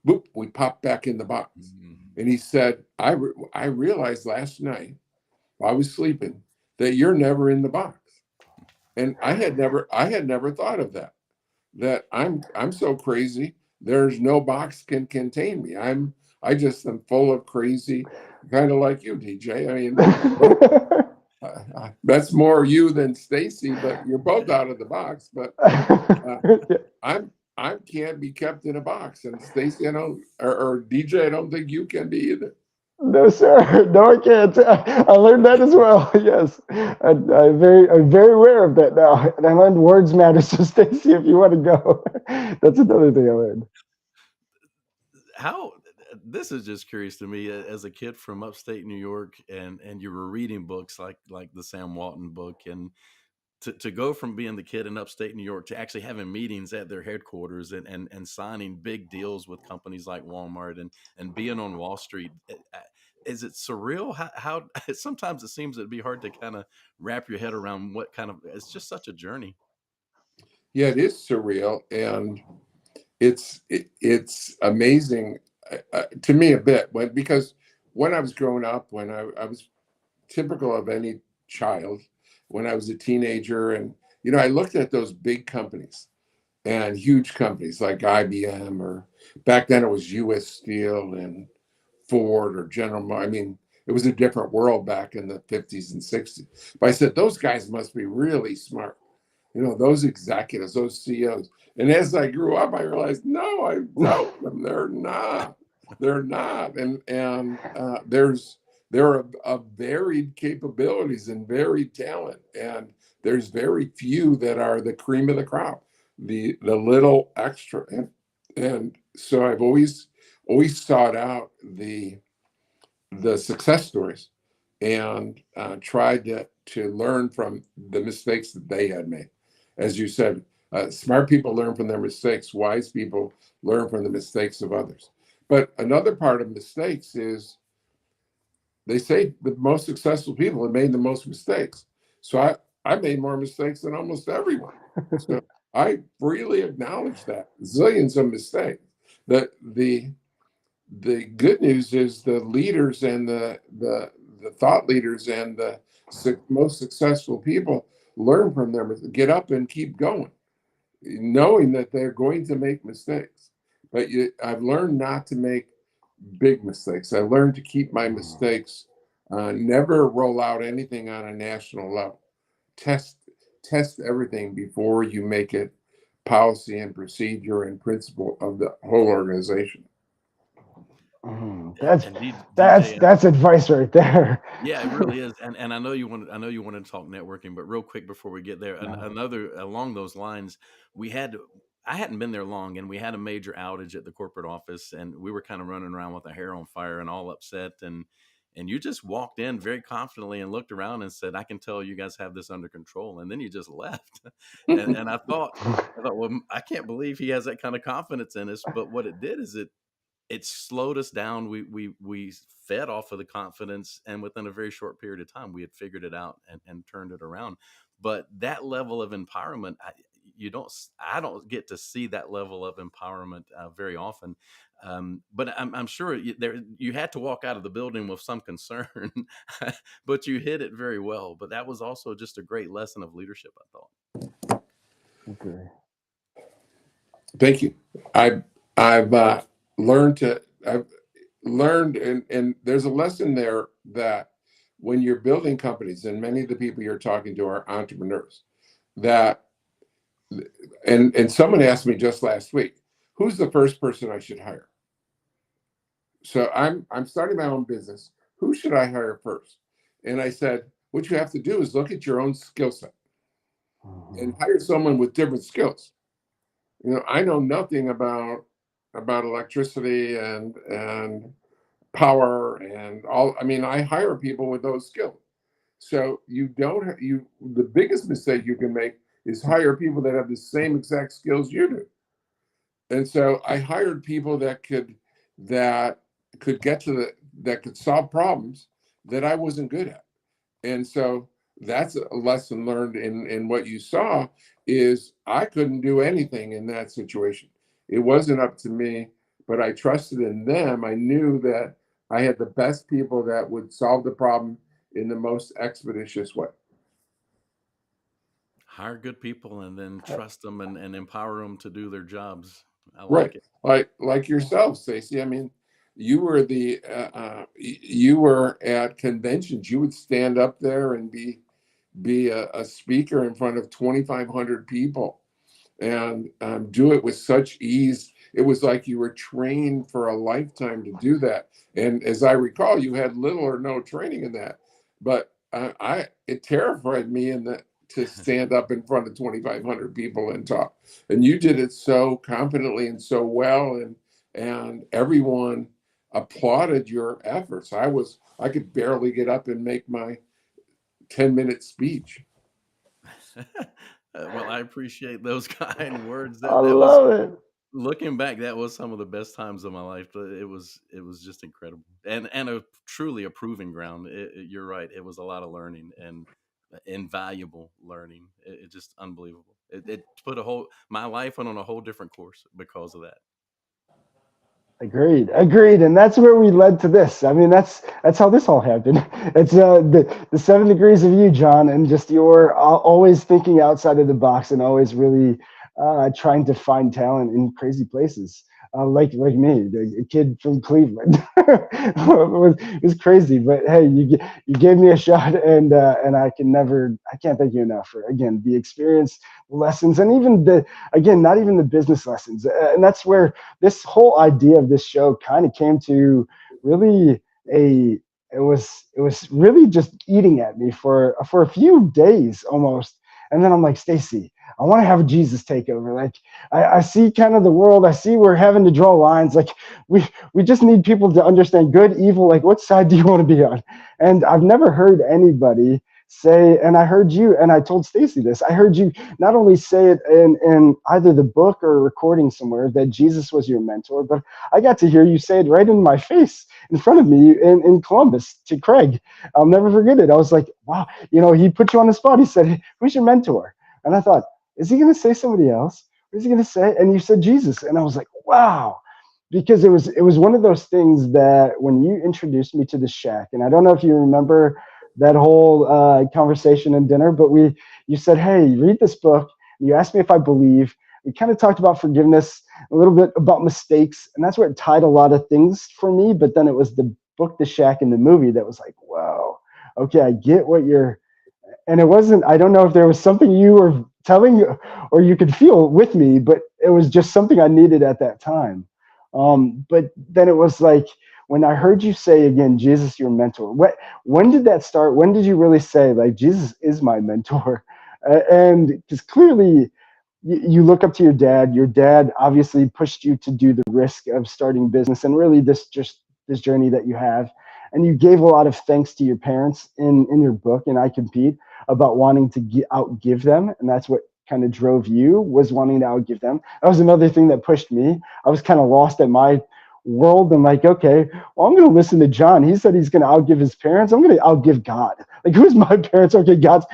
boop, we pop back in the box. Mm-hmm. And he said, I realized last night while I was sleeping that you're never in the box. And I had never thought of that. That I'm so crazy, there's no box can contain me. I just am full of crazy, kind of like you, DJ. I mean, that's more you than Stacey, but you're both out of the box. But I can't be kept in a box, and Stacey, I don't, or DJ, I don't think you can be either. No, sir. No, I can't. I learned that as well. Yes, I'm very aware of that now. And I learned words matter. So, Stacey, if you want to go, that's another thing I learned. How this is just curious to me as a kid from upstate New York, and you were reading books like the Sam Walton book, and to go from being the kid in upstate New York to actually having meetings at their headquarters and signing big deals with companies like Walmart and being on Wall Street. Is it surreal? How sometimes it seems it'd be hard to kind of wrap your head around what kind of, it's just such a journey. Yeah, it is surreal, and it's amazing to me a bit because when I was growing up, when I was typical of any child, when I was a teenager, and I looked at those big companies and huge companies like IBM, or back then it was US Steel and Ford or General. I mean, it was a different world back in the 50s and 60s. But I said, those guys must be really smart. Those executives, those CEOs. And as I grew up, I realized, no, I doubt them. They're not. They're not. And there are varied capabilities and varied talent. And there's very few that are the cream of the crop, the little extra. And so I've always sought out the success stories and tried to learn from the mistakes that they had made. As you said, smart people learn from their mistakes. Wise people learn from the mistakes of others. But another part of mistakes is they say the most successful people have made the most mistakes. So I made more mistakes than almost everyone. So I freely acknowledge that. Zillions of mistakes. The good news is the leaders and the thought leaders and the most successful people learn from them. Get up and keep going, knowing that they're going to make mistakes. But I've learned not to make big mistakes. I learned to keep my mistakes. Never roll out anything on a national level. Test everything before you make it policy and procedure and principle of the whole organization. That's And DJ, that's advice right there. yeah, it really is. And I know you wanted to talk networking, but real quick before we get there, another along those lines, we had I hadn't been there long, and we had a major outage at the corporate office, and we were kind of running around with our hair on fire and all upset, and you just walked in very confidently and looked around and said, "I can tell you guys have this under control," and then you just left. And I thought, well, I can't believe he has that kind of confidence in us. But what it did is it slowed us down. We fed off of the confidence, and within a very short period of time, we had figured it out and turned it around. But that level of empowerment, I don't get to see that level of empowerment very often. But I'm sure you had to walk out of the building with some concern, but you hit it very well. But that was also just a great lesson of leadership, I thought. Okay. Thank you. I've learned, and there's a lesson there that when you're building companies, and many of the people you're talking to are entrepreneurs, that, and someone asked me just last week, who's the first person I should hire? So I'm starting my own business. Who should I hire first? And I said, what you have to do is look at your own skill set and hire someone with different skills. I know nothing about electricity and power and all. I mean, I hire people with those skills. So the biggest mistake you can make is hire people that have the same exact skills you do. And so I hired people that could solve problems that I wasn't good at. And so that's a lesson learned in what you saw is I couldn't do anything in that situation. It wasn't up to me, but I trusted in them. I knew that I had the best people that would solve the problem in the most expeditious way. Hire good people and then trust them and empower them to do their jobs. I Right. like it. Like yourself, Stacey. I mean, you were you were at conventions. You would stand up there and be a speaker in front of 2,500 people and do it with such ease. It was like you were trained for a lifetime to do that. And as I recall, you had little or no training in that. But it terrified me to stand up in front of 2,500 people and talk. And you did it so confidently and so well, and everyone applauded your efforts. I could barely get up and make my 10-minute speech. Well, I appreciate those kind words. I love it. Looking back, that was some of the best times of my life. It was just incredible, and a truly a proving ground. You're right. It was a lot of learning and invaluable learning. It just unbelievable. It put my life went on a whole different course because of that. Agreed, and that's where we led to this. I mean, that's how this all happened. It's the 7 degrees of you, John, and just your always thinking outside of the box and always really trying to find talent in crazy places. Like me, a kid from Cleveland. it was crazy, but hey, you gave me a shot, and I can't thank you enough for, again, the experience, lessons, and even not even the business lessons. And that's where this whole idea of this show kind of came to really it was really just eating at me for a few days almost. And then I'm like, Stacey, I want to have a Jesus takeover. Like I see kind of the world. I see we're having to draw lines. Like we just need people to understand good, evil. Like what side do you want to be on? And I've never heard anybody say, and I heard you, and I told Stacey this, I heard you not only say it in either the book or a recording somewhere that Jesus was your mentor, but I got to hear you say it right in my face in front of me in Columbus to Craig. I'll never forget it. I was like, wow, he put you on the spot. He said, hey, who's your mentor? And I thought, is he going to say somebody else? What is he going to say? And you said Jesus. And I was like, wow. because it was one of those things that when you introduced me to the shack, and I don't know if you remember that whole conversation in dinner, but you said, hey, read this book. And you asked me if I believe. We kind of talked about forgiveness, a little bit about mistakes, and that's where it tied a lot of things for me. But then it was the book, The Shack, and the movie that was like, wow, okay, I get what you're. And it wasn't. I don't know if there was something you were telling or you could feel with me, but it was just something I needed at that time. But then it was like when I heard you say again, Jesus, your mentor. When did that start? When did you really say like Jesus is my mentor? And because clearly you look up to your dad. Your dad obviously pushed you to do the risk of starting business and really this journey that you have. And you gave a lot of thanks to your parents in your book, and I Compete, about wanting to outgive them. And that's what kind of drove you, was wanting to outgive them. That was another thing that pushed me. I was kind of lost at my world and like, okay, well, I'm going to listen to John. He said he's going to outgive his parents. I'm going to outgive God. Like, who's my parents? Okay, God's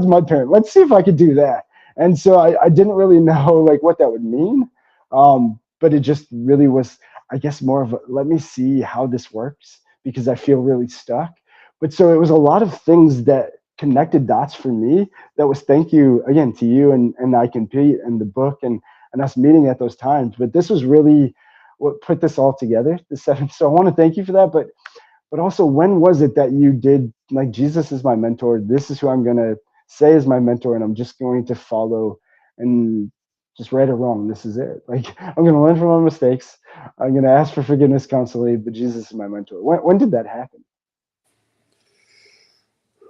my parent. Let's see if I could do that. And so I didn't really know like what that would mean. But it just really was, I guess, more of a, let me see how this works because I feel really stuck. But so it was a lot of things that connected dots for me. That was thank you again to you and I Compete and the book and us meeting at those times. But this was really what put this all together, the seven. So I want to thank you for that. But also, when was it that you did like, Jesus is my mentor? This is who I'm gonna say is my mentor, and I'm just going to follow, and just right or wrong, this is it. Like, I'm gonna learn from my mistakes. I'm gonna ask for forgiveness constantly, but Jesus is my mentor. When did that happen?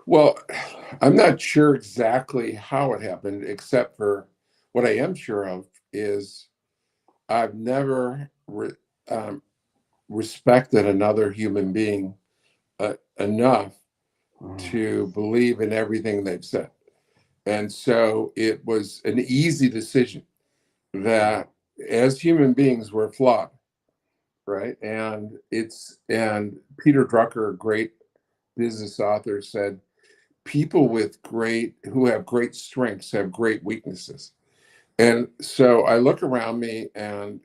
Well, I'm not sure exactly how it happened, except for what I am sure of is I've never um, respected another human being enough to believe in everything they've said. And so it was an easy decision that as human beings, we're flawed, right? And Peter Drucker, a great business author, said, people who have great strengths have great weaknesses. And so I look around me and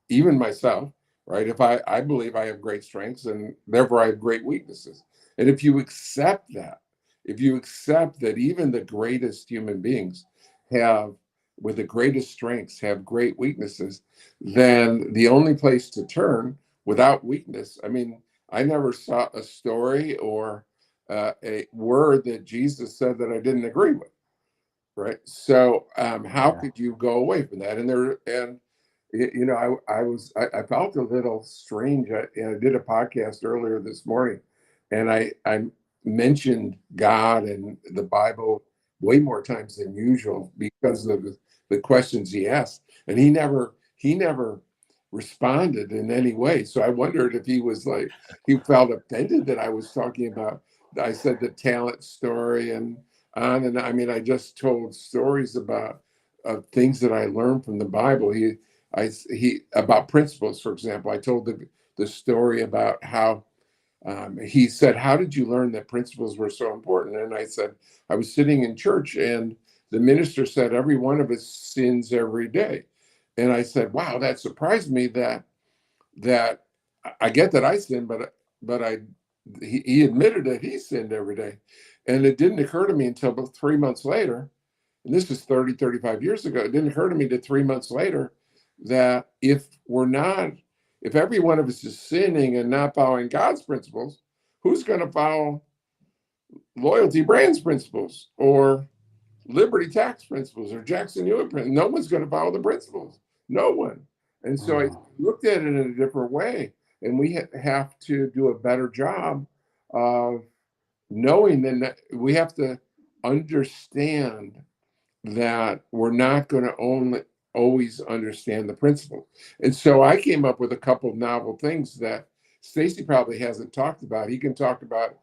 even myself, right? If I believe I have great strengths and therefore I have great weaknesses. And if you accept that even the greatest human beings have, with the greatest strengths, have great weaknesses, then the only place to turn without weakness, I mean, I never saw a story or a word that Jesus said that I didn't agree with, right? So how Yeah. could you go away from that? I felt a little strange. I did a podcast earlier this morning, and I mentioned God and the Bible way more times than usual because of the questions he asked, and he never responded in any way. So I wondered if he felt offended that I was talking about. I said the talent story and on, and I mean I just told stories about things that I learned from the Bible. He about principles, for example. I told the story about how he said, "How did you learn that principles were so important?" And I said, "I was sitting in church, and the minister said every one of us sins every day." And I said, "Wow, that surprised me. That I get that I sin, but he admitted that he sinned every day, and it didn't occur to me until about 3 months later." And this is 35 years ago. It didn't occur to me to 3 months later that if every one of us is sinning and not following God's principles, who's going to follow Loyalty Brands principles or Liberty Tax principles or Jackson Hewitt principles? No one's going to follow the principles. No one. And so I looked at it in a different way. And we have to do a better job of knowing that we have to understand that we're not going to always understand the principle. And so I came up with a couple of novel things that Stacey probably hasn't talked about. He can talk about,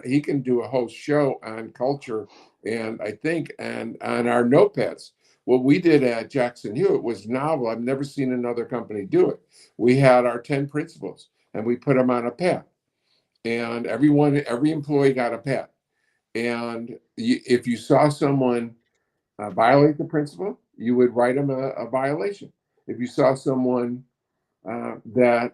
he can do a whole show on culture and I think, and on our notepads. What we did at Jackson Hewitt was novel. I've never seen another company do it. We had our 10 principles and we put them on a pad. And every employee got a pad. And if you saw someone violate the principle, you would write them a violation. If you saw someone that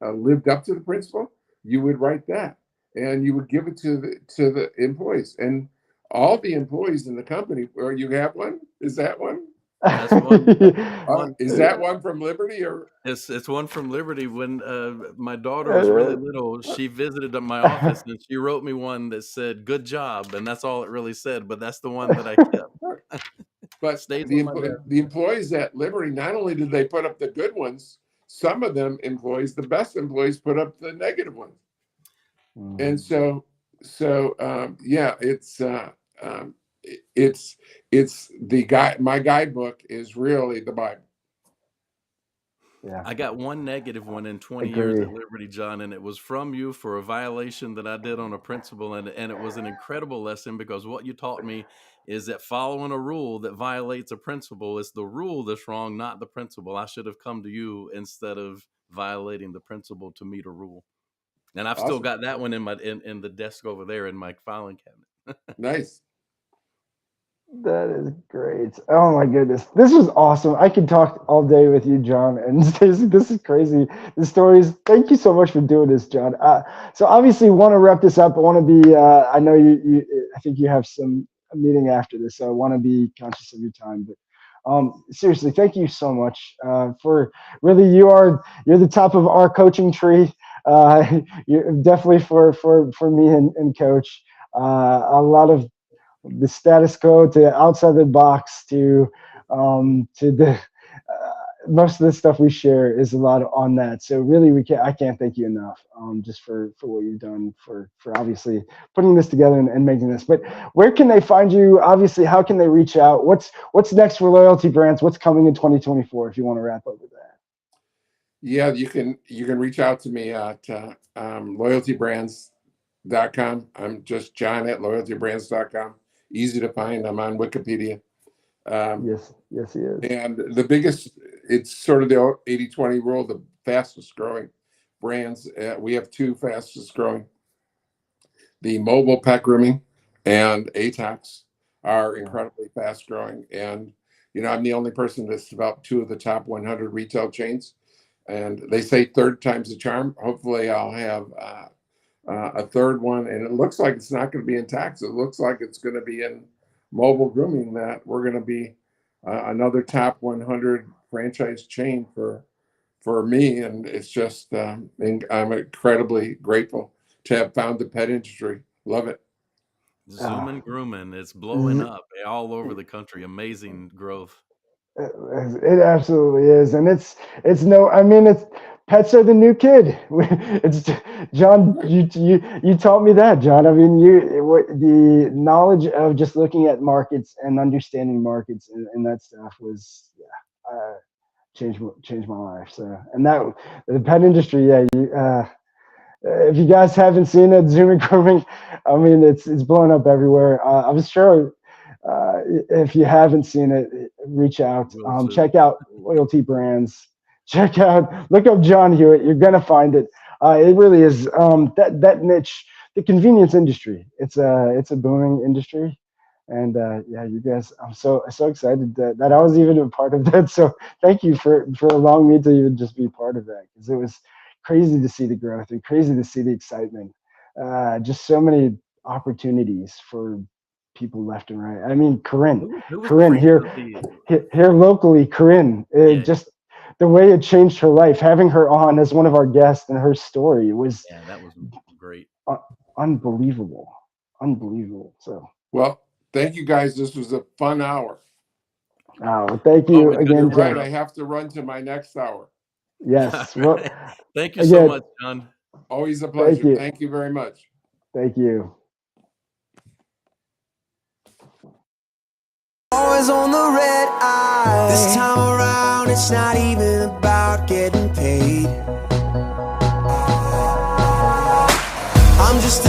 lived up to the principle, you would write that, and you would give it to the employees, and all the employees in the company. Or you have one? Is that one? That's one. Is that one from Liberty, or It's one from Liberty. When my daughter was really little, she visited my office and she wrote me one that said "Good job," and that's all it really said. But that's the one that I kept. But Stays on my desk. the employees at Liberty, not only did they put up the good ones, some of them employees, the best employees, put up the negative ones. And so yeah, it's the guide. My guidebook is really the Bible. Yeah. I got one negative one in 20 years at Liberty, John, and it was from you for a violation that I did on a principle, and it was an incredible lesson, because what you taught me is that following a rule that violates a principle is the rule that's wrong, not the principle. I should have come to you instead of violating the principle to meet a rule. And I've still got that one in my in the desk over there in my filing cabinet. Nice. That is great. Oh my goodness. This was awesome. I could talk all day with you, John and Stacey. This is crazy. The stories. Thank you so much for doing this, John. So obviously want to wrap this up. I want to be, I know I think you have a meeting after this, so I want to be conscious of your time, but seriously, thank you so much for really, you're the top of our coaching tree. You're definitely for me and Coach, a lot of the status quo to outside the box to the most of the stuff we share is a lot on that. So really, I can't thank you enough just for what you've done for obviously putting this together and making this. But where can they find you? Obviously, how can they reach out? What's next for Loyalty Brands? What's coming in 2024? If you want to wrap up with that. Yeah, you can reach out to me at loyaltybrands.com. I'm just John at loyaltybrands.com. Easy to find. I'm on Wikipedia. Yes, he is. And the biggest, it's sort of the 80-20 rule, the fastest growing brands. We have two fastest growing. The mobile pet grooming and ATAX are incredibly fast growing. And, I'm the only person that's developed two of the top 100 retail chains. And they say third time's the charm. Hopefully I'll have a third one. And it looks like it's not going to be in tax. It looks like it's going to be in mobile grooming, that we're going to be another top 100 franchise chain for me. And it's just, I'm incredibly grateful to have found the pet industry. Love it. Zooming grooming. It's blowing up all over the country. Amazing growth. It absolutely is. And it's pets are the new kid. It's John, you taught me that, John. I mean, the knowledge of just looking at markets and understanding markets and that stuff was, changed my life. So, and that the pet industry, if you guys haven't seen it, Zooming grooming, I mean, it's blowing up everywhere. I'm sure if you haven't seen it, reach out, check out Loyalty Brands. Look up John Hewitt. You're gonna find it. It really is that niche, the convenience industry. It's a booming industry, and you guys. I'm so excited that I was even a part of that. So thank you for allowing me to even just be part of that, because it was crazy to see the growth and crazy to see the excitement. Just so many opportunities for people left and right. I mean, Corinne here locally, Corinne, just the way it changed her life, having her on as one of our guests, and her story was that was great. Unbelievable. So, well, thank you guys. This was a fun hour. Thank you again, right. I have to run to my next hour. Yes. Well, thank you so much, John. Always a pleasure. Thank you very much. Thank you. Always on the red eye. This time around, it's not even about getting paid. I'm just